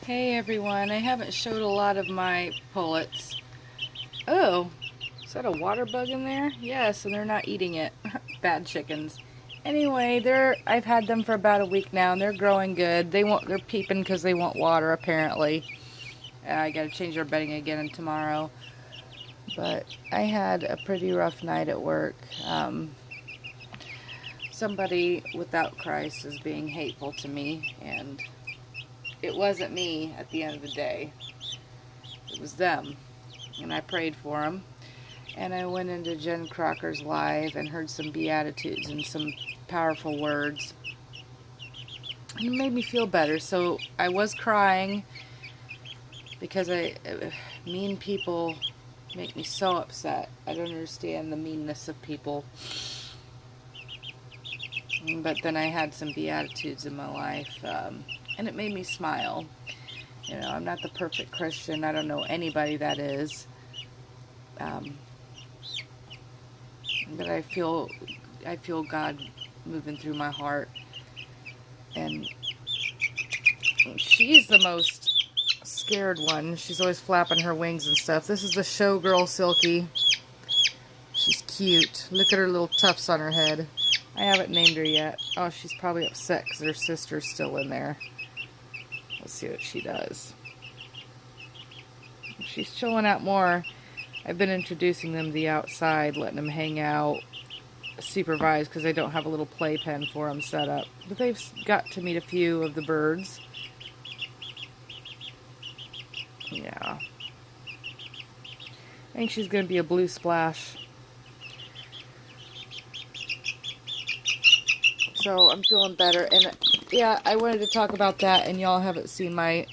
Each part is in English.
Hey everyone, I haven't showed a lot of my pullets. Oh, is that a water bug in there? Yes, and they're not eating it. Bad chickens. Anyway, I've had them for about a week now and they're growing good. They're peeping because they want water apparently. I gotta change their bedding again tomorrow. But I had a pretty rough night at work. Somebody without Christ is being hateful to me, and it wasn't me at the end of the day. It was them. And I prayed for them. And I went into Jen Crocker's live and heard some beatitudes and some powerful words. And it made me feel better. So I was crying because mean people make me so upset. I don't understand the meanness of people. But then I had some beatitudes in my life, and it made me smile. You know, I'm not the perfect Christian. I don't know anybody that is. But I feel God moving through my heart. And she's the most scared one. She's always flapping her wings and stuff. This is the showgirl Silky. She's cute. Look at her little tufts on her head. I haven't named her yet. Oh, she's probably upset because her sister's still in there. Let's see what she does. She's chilling out more. I've been introducing them to the outside, letting them hang out, supervised, because I don't have a little playpen for them set up. But they've got to meet a few of the birds. Yeah. I think she's going to be a blue splash. So I'm feeling better. And yeah, I wanted to talk about that, and y'all haven't seen my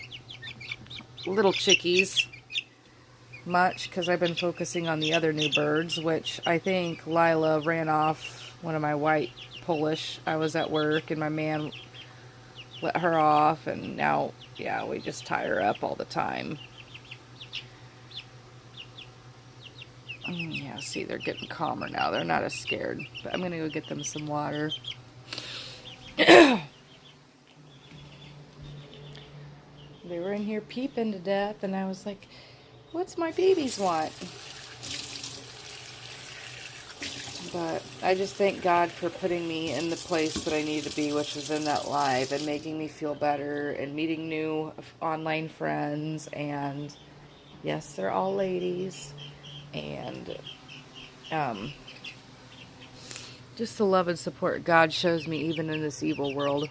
little chickies much because I've been focusing on the other new birds, which I think Lila ran off one of my white Polish. I was at work and my man let her off, and now, yeah, we just tie her up all the time. Yeah, see, they're getting calmer now. They're not as scared. But I'm going to go get them some water. They were in here peeping to death, and I was like, what's my babies want? But I just thank God for putting me in the place that I need to be, which was in that live, and making me feel better, and meeting new online friends, and yes, they're all ladies, and just the love and support God shows me even in this evil world.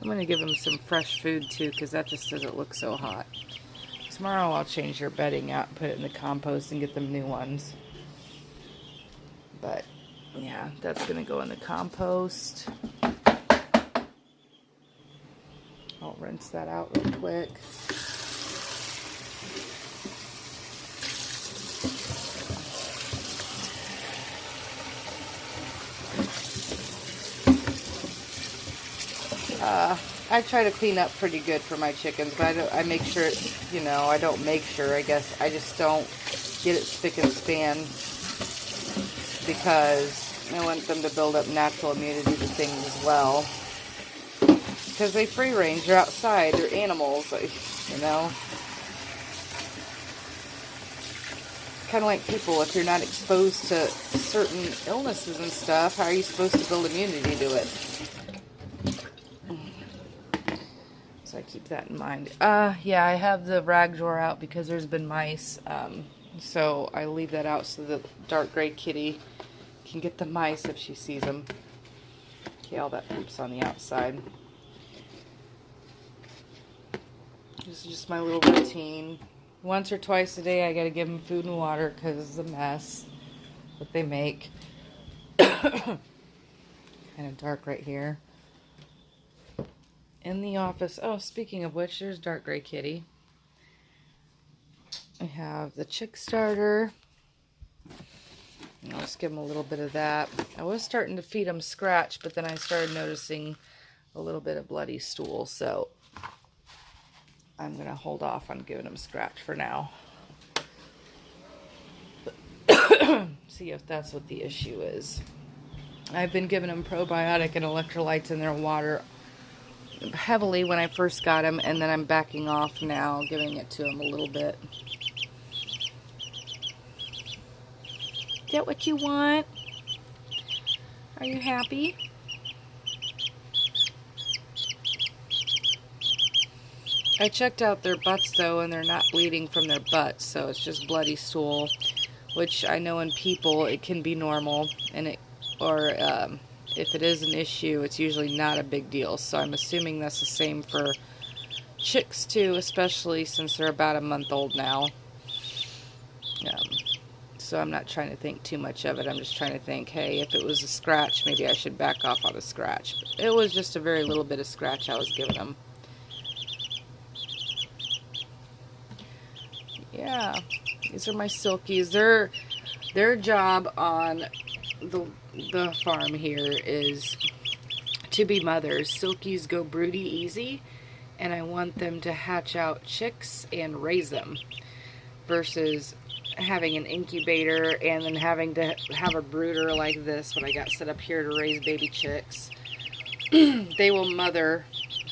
I'm going to give them some fresh food too, because that just doesn't look so hot. Tomorrow I'll change their bedding out and put it in the compost and get them new ones. But yeah, that's going to go in the compost. I'll rinse that out real quick. I try to clean up pretty good for my chickens, but I make sure it's, I don't make sure, I guess. I just don't get it spick and span because I want them to build up natural immunity to things as well. Because they free range, they're outside, they're animals, Kind of like people, if you're not exposed to certain illnesses and stuff, how are you supposed to build immunity to it? So I keep that in mind. Yeah, I have the rag drawer out because there's been mice. So I leave that out so the dark gray kitty can get the mice if she sees them. Okay, all that poop's on the outside. This is just my little routine. Once or twice a day I gotta give them food and water because it's a mess that they make. Kind of dark right here. In the office, oh, speaking of which, there's dark gray kitty. I have the chick starter. I'll just give them a little bit of that. I was starting to feed them scratch, but then I started noticing a little bit of bloody stool, so I'm going to hold off on giving them scratch for now. See if that's what the issue is. I've been giving them probiotic and electrolytes in their water heavily when I first got him, and then I'm backing off now, giving it to him a little bit. Get what you want? Are you happy? I checked out their butts though, and they're not bleeding from their butts, so it's just bloody stool, which I know in people it can be normal, and if it is an issue, it's usually not a big deal. So I'm assuming that's the same for chicks too, especially since they're about a month old now. So I'm not trying to think too much of it. I'm just trying to think, hey, if it was a scratch, maybe I should back off on the scratch. But it was just a very little bit of scratch I was giving them. Yeah, these are my silkies. Their job on the farm here is to be mothers. Silkies go broody easy, and I want them to hatch out chicks and raise them, versus having an incubator and then having to have a brooder like this, what I got set up here to raise baby chicks. They will mother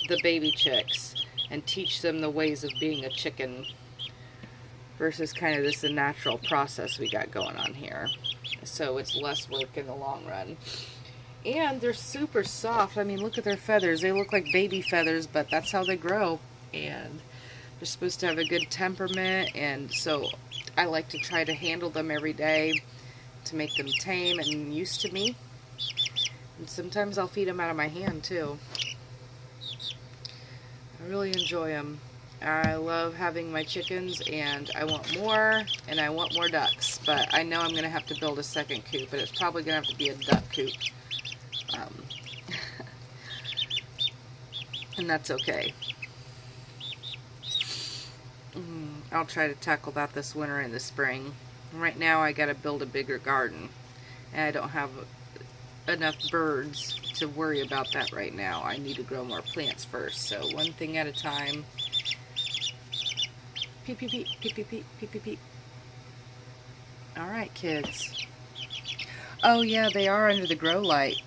the baby chicks and teach them the ways of being a chicken, versus kind of this natural process we got going on here. So it's less work in the long run. And they're super soft. I mean, look at their feathers. They look like baby feathers, but that's how they grow. And they're supposed to have a good temperament, and so I like to try to handle them every day to make them tame and used to me. And sometimes I'll feed them out of my hand too. I really enjoy them. I love having my chickens, and I want more, and I want more ducks. But I know I'm going to have to build a second coop, but it's probably going to have to be a duck coop. And that's okay. I'll try to tackle that this winter and the spring. Right now I got to build a bigger garden, and I don't have enough birds to worry about that right now. I need to grow more plants first, so one thing at a time. Peep, peep, peep, peep, peep, peep, peep, peep, peep. Alright, kids. Oh yeah, they are under the grow light.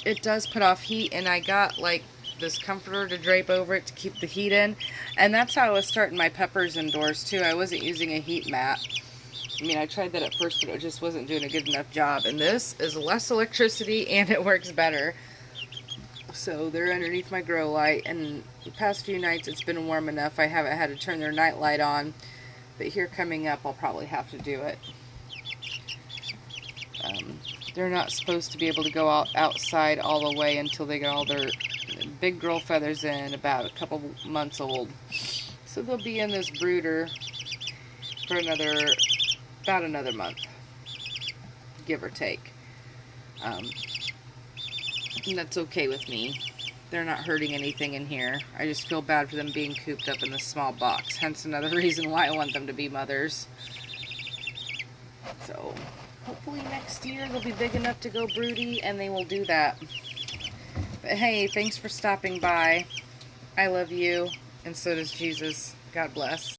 It does put off heat, and I got like this comforter to drape over it to keep the heat in, and that's how I was starting my peppers indoors too. I wasn't using a heat mat. I mean, I tried that at first, but it just wasn't doing a good enough job, and this is less electricity and it works better. So they're underneath my grow light, and the past few nights it's been warm enough I haven't had to turn their night light on, but here coming up I'll probably have to do it. They're not supposed to be able to go outside all the way until they get all their big girl feathers in, about a couple months old. So they'll be in this brooder for about another month, give or take. And that's okay with me. They're not hurting anything in here. I just feel bad for them being cooped up in this small box. Hence another reason why I want them to be mothers. So hopefully next year they'll be big enough to go broody, and they will do that. But hey, thanks for stopping by. I love you, and so does Jesus. God bless.